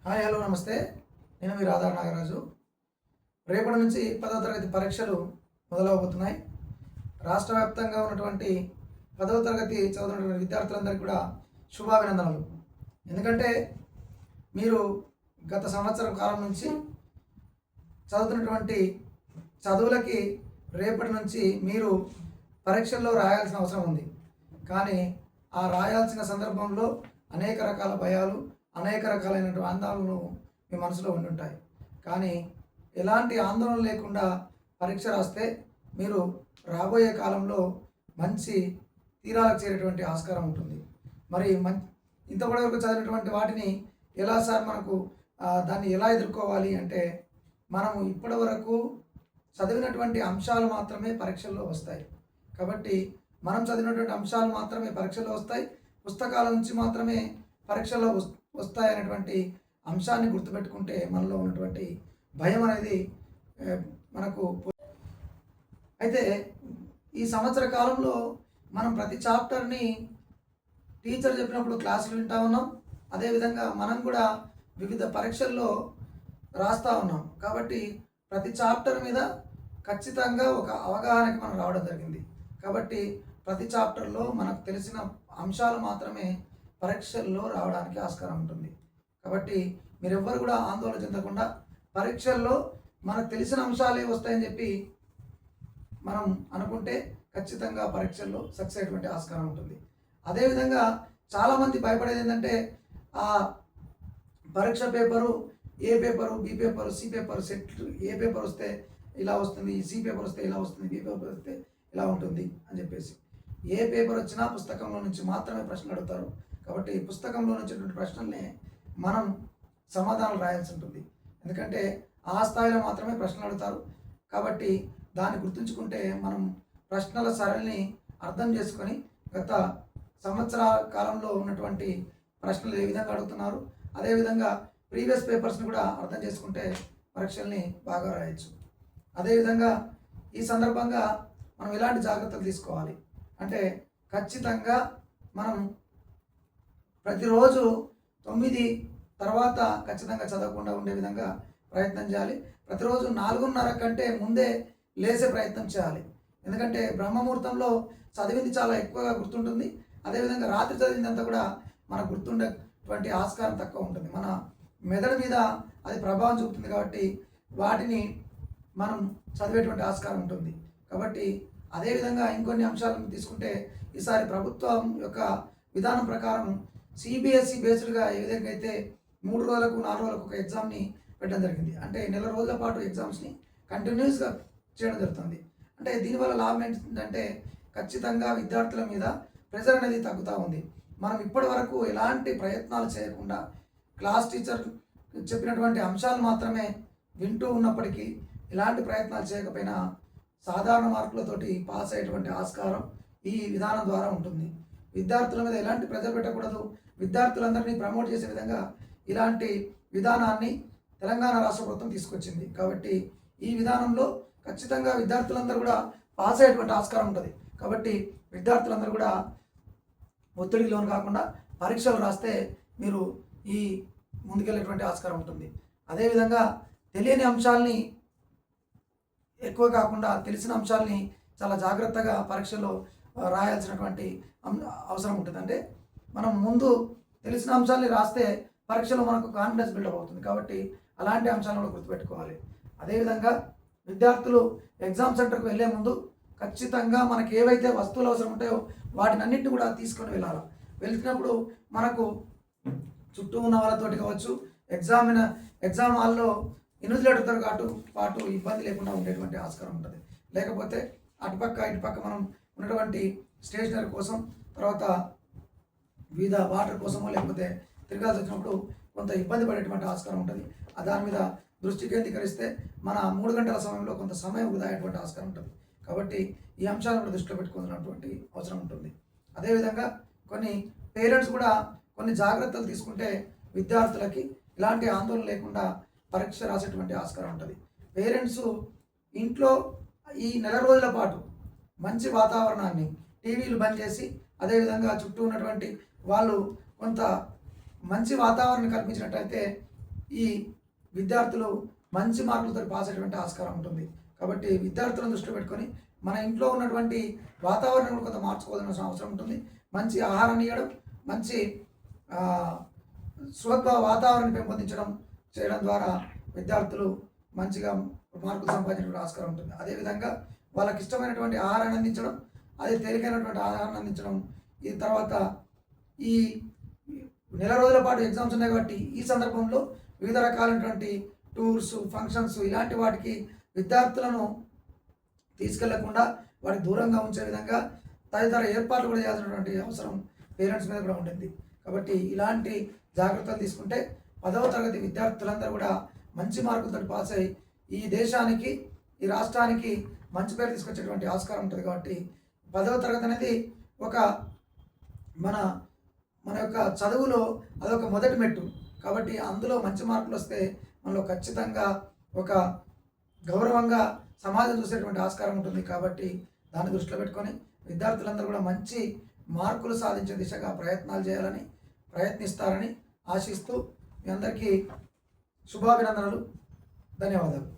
Hi hello నమస్తే. నేను మీ రాధా నాగరాజు. రేపటి నుంచి 10వ తరగతి పరీక్షలు మొదలవబోతున్నాయి. రాష్ట్ర వ్యాప్తంగా ఉన్నటువంటి 10వ తరగతి చదువుతున్నటువంటి విద్యార్థులందరికీ కూడా శుభాభినందనలు. ఎందుకంటే మీరు గత సంవత్సరం కాలం నుంచి చదువుతున్నటువంటి చదువులకి రేపటి నుంచి మీరు పరీక్షల్లో రాయాల్సిన అవసరం ఉంది. కానీ ఆ రాయాల్సిన సందర్భంలో అనేక రకాల భయాలు, అనేక రకాలైనటువంటి ఆందోళనలు మీ మనసులో ఉండుంటాయి. కానీ ఎలాంటి ఆందోళన లేకుండా పరీక్ష రాస్తే మీరు రాబోయే కాలంలో మంచి తీరాలకు చేరేటువంటి ఆస్కారం ఉంటుంది. మరి ఇంతవరకు చదివినటువంటి వాటిని ఎలా సార్ మనకు దాన్ని ఎలా ఎదుర్కోవాలి అంటే, మనము ఇప్పటివరకు చదివినటువంటి అంశాలు మాత్రమే పరీక్షల్లో వస్తాయి. కాబట్టి మనం చదివినటువంటి అంశాలు మాత్రమే పరీక్షల్లో వస్తాయి. పుస్తకాల నుంచి మాత్రమే పరీక్షల్లో వస్తాయనేటువంటి అంశాన్ని గుర్తుపెట్టుకుంటే మనలో ఉన్నటువంటి భయం అనేది మనకు. అయితే ఈ సంవత్సర కాలంలో మనం ప్రతి చాప్టర్ని టీచర్ చెప్పినప్పుడు క్లాసులు వింటా ఉన్నాం. అదేవిధంగా మనం కూడా వివిధ పరీక్షల్లో రాస్తూ ఉన్నాం. కాబట్టి ప్రతి చాప్టర్ మీద ఖచ్చితంగా ఒక అవగాహనకి మనం రావడం జరిగింది. కాబట్టి ప్రతి చాప్టర్లో మనకు తెలిసిన అంశాలు మాత్రమే పరీక్షల్లో రావడానికి ఆస్కారం ఉంటుంది. కాబట్టి మీరెవ్వరు కూడా ఆందోళన చెందకుండా పరీక్షల్లో మనకు తెలిసిన అంశాలే వస్తాయని చెప్పి మనం అనుకుంటే ఖచ్చితంగా పరీక్షల్లో సక్సెస్ అయ్యేటువంటి ఆస్కారం ఉంటుంది. అదేవిధంగా చాలామంది భయపడేది ఏంటంటే, ఆ పరీక్ష paper A paper, B paper, C paper, set A paper వస్తే ఇలా వస్తుంది, సి పేపర్ వస్తే ఇలా వస్తుంది, బి పేపర్ వస్తే ఇలా ఉంటుంది అని చెప్పేసి. ఏ పేపర్ వచ్చినా పుస్తకంలో నుంచి మాత్రమే ప్రశ్నలు అడుగుతారు. కాబట్టి పుస్తకంలో వచ్చినటువంటి ప్రశ్నల్ని మనం సమాధానాలు రాయాల్సి ఉంటుంది. ఎందుకంటే ఆ స్థాయిలో మాత్రమే ప్రశ్నలు అడుగుతారు. కాబట్టి దాన్ని గుర్తుంచుకుంటే మనం ప్రశ్నల సరళిని అర్థం చేసుకొని గత సంవత్సర కాలంలో ఉన్నటువంటి ప్రశ్నలు ఏ విధంగా అడుగుతున్నారు, అదేవిధంగా ప్రీవియస్ పేపర్స్ని కూడా అర్థం చేసుకుంటే పరీక్షల్ని బాగా రాయొచ్చు. అదేవిధంగా ఈ సందర్భంగా మనం ఎలాంటి జాగ్రత్తలు తీసుకోవాలి అంటే, ఖచ్చితంగా మనం ప్రతిరోజు 9 తర్వాత ఖచ్చితంగా చదవకుండా ఉండే విధంగా ప్రయత్నం చేయాలి. ప్రతిరోజు 4:30 కంటే ముందే లేసే ప్రయత్నం చేయాలి. ఎందుకంటే బ్రహ్మముహూర్తంలో చదివింది చాలా ఎక్కువగా గుర్తుంటుంది. అదేవిధంగా రాత్రి చదివిందంతా కూడా మనకు గుర్తుండేటువంటి ఆస్కారం తక్కువ ఉంటుంది. మన మెదడు మీద అది ప్రభావం చూపుతుంది. కాబట్టి వాటిని మనం చదివేటువంటి ఆస్కారం ఉంటుంది. కాబట్టి అదేవిధంగా ఇంకొన్ని అంశాలను తీసుకుంటే, ఈసారి ప్రభుత్వం యొక్క విధానం ప్రకారం సిబిఎస్ఈ బేస్డ్గా ఏ విధంగా అయితే 3 రోజులకు 4 రోజులకు ఒక ఎగ్జామ్ని పెట్టడం జరిగింది. అంటే నెల రోజుల పాటు ఎగ్జామ్స్ని కంటిన్యూస్గా చేయడం జరుగుతుంది. అంటే దీనివల్ల లాభం ఏంటంటే, ఖచ్చితంగా విద్యార్థుల మీద ప్రెజర్ అనేది తగ్గుతూ ఉంది. మనం ఇప్పటి వరకు ఎలాంటి ప్రయత్నాలు చేయకుండా క్లాస్ టీచర్ చెప్పినటువంటి అంశాలు మాత్రమే వింటూ ఉన్నప్పటికీ ఎలాంటి ప్రయత్నాలు చేయకపోయినా సాధారణ మార్కులతోటి పాస్ అయ్యేటువంటి ఆస్కారం ఈ విధానం ద్వారా ఉంటుంది. విద్యార్థుల మీద ఎలాంటి ప్రెజర్ పెట్టకూడదు. విద్యార్థులందరినీ ప్రమోట్ చేసే విధంగా ఇలాంటి విధానాన్ని తెలంగాణ రాష్ట్ర ప్రభుత్వం తీసుకొచ్చింది. కాబట్టి ఈ విధానంలో ఖచ్చితంగా విద్యార్థులందరూ కూడా పాస్ అయ్యేటువంటి ఆస్కారం ఉంటుంది. కాబట్టి విద్యార్థులందరూ కూడా ఒత్తిడికి లోను కాకుండా పరీక్షలు రాస్తే మీరు ఈ ముందుకెళ్ళేటువంటి ఆస్కారం ఉంటుంది. అదేవిధంగా తెలియని అంశాలని ఎక్కువ కాకుండా తెలిసిన అంశాలని చాలా జాగ్రత్తగా పరీక్షలో రాయాల్సినటువంటి అవసరం ఉంటుంది. అంటే మనం ముందు తెలిసిన అంశాలని రాస్తే పరీక్షలో మనకు కాన్ఫిడెన్స్ బిల్డప్ అవుతుంది. కాబట్టి అలాంటి అంశాలను కూడా గుర్తుపెట్టుకోవాలి. అదేవిధంగా విద్యార్థులు ఎగ్జామ్ సెంటర్కి వెళ్ళే ముందు ఖచ్చితంగా మనకి ఏవైతే వస్తువులు అవసరం ఉంటాయో వాటిని అన్నింటినీ కూడా తీసుకొని వెళ్ళాలి. వెళ్తున్నప్పుడు మనకు చుట్టూ ఉన్న వాళ్ళతోటి కావచ్చు, ఎగ్జామ్ హాల్లో ఇన్విజిలేటర్తో పాటు ఇబ్బంది లేకుండా ఉండేటువంటి ఆస్కారం ఉంటుంది. లేకపోతే అటుపక్క ఇటుపక్క మనం ఉన్నటువంటి స్టేషనరీ కోసం, తర్వాత వివిధ వాటర్ కోసమో లేకపోతే తిరగాల్సి వచ్చినప్పుడు కొంత ఇబ్బంది పడేటువంటి ఆస్కారం ఉంటుంది. దాని మీద దృష్టి కేంద్రీకరిస్తే మన 3 గంటల సమయంలో కొంత సమయం వృధా అయ్యేటువంటి ఆస్కారం ఉంటుంది. కాబట్టి ఈ అంశాలను కూడా దృష్టిలో పెట్టుకోవాల్సినటువంటి అవసరం ఉంటుంది. అదేవిధంగా కొన్ని పేరెంట్స్ కూడా కొన్ని జాగ్రత్తలు తీసుకుంటే విద్యార్థులకి ఇలాంటి ఆందోళన లేకుండా పరీక్ష రాసేటువంటి ఆస్కారం ఉంటుంది. పేరెంట్స్ ఇంట్లో ఈ నెల రోజుల పాటు మంచి వాతావరణాన్ని, టీవీలు బంద్ చేసి, అదేవిధంగా చుట్టూ ఉన్నటువంటి వాళ్ళు కొంత మంచి వాతావరణం కల్పించినట్టయితే ఈ విద్యార్థులు మంచి మార్కులతో పాస్ అయ్యేటువంటి ఆస్కారం ఉంటుంది. కాబట్టి విద్యార్థులను దృష్టిలో పెట్టుకొని మన ఇంట్లో ఉన్నటువంటి వాతావరణం కొంత మార్చుకోవాల్సిన అవసరం ఉంటుంది. మంచి ఆహారాన్ని ఇవ్వడం, మంచి స్వల్ప వాతావరణాన్ని పెంపొందించడం చేయడం ద్వారా విద్యార్థులు మంచిగా మార్కులు సంపాదించడానికి ఆస్కారం ఉంటుంది. అదేవిధంగా వాళ్ళకి ఇష్టమైనటువంటి ఆహారాన్ని అందించడం, అది తేలికైనటువంటి ఆహారాన్ని అందించడం. ఈ తర్వాత ఈ నెల రోజుల పాటు ఎగ్జామ్స్ ఉన్నాయి కాబట్టి ఈ సందర్భంలో వివిధ రకాలైనటువంటి టూర్స్, ఫంక్షన్స్ ఇలాంటి వాటికి విద్యార్థులను తీసుకెళ్లకుండా వాటికి దూరంగా ఉంచే విధంగా తదితర ఏర్పాట్లు కూడా చేయాల్సినటువంటి అవసరం పేరెంట్స్ మీద కూడా ఉంటుంది. కాబట్టి ఇలాంటి జాగ్రత్తలు తీసుకుంటే 10వ తరగతి విద్యార్థులందరూ కూడా మంచి మార్కులతో పాస్ అయ్యి ఈ దేశానికి, ఈ రాష్ట్రానికి మంచి పేరు తీసుకొచ్చేటువంటి ఆస్కారం ఉంటుంది. కాబట్టి 10వ తరగతి అనేది ఒక మన మన యొక్క చదువులో అదొక మొదటి మెట్టు. కాబట్టి అందులో మంచి మార్కులు వస్తే మనలో ఖచ్చితంగా ఒక గౌరవంగా సమాజం చూసేటువంటి ఆస్కారం ఉంటుంది. కాబట్టి దాన్ని దృష్టిలో పెట్టుకొని విద్యార్థులందరూ కూడా మంచి మార్కులు సాధించే దిశగా ప్రయత్నాలు చేయాలని, ప్రయత్నిస్తారని ఆశిస్తూ మీ అందరికీ శుభాభినందనలు. ధన్యవాదాలు.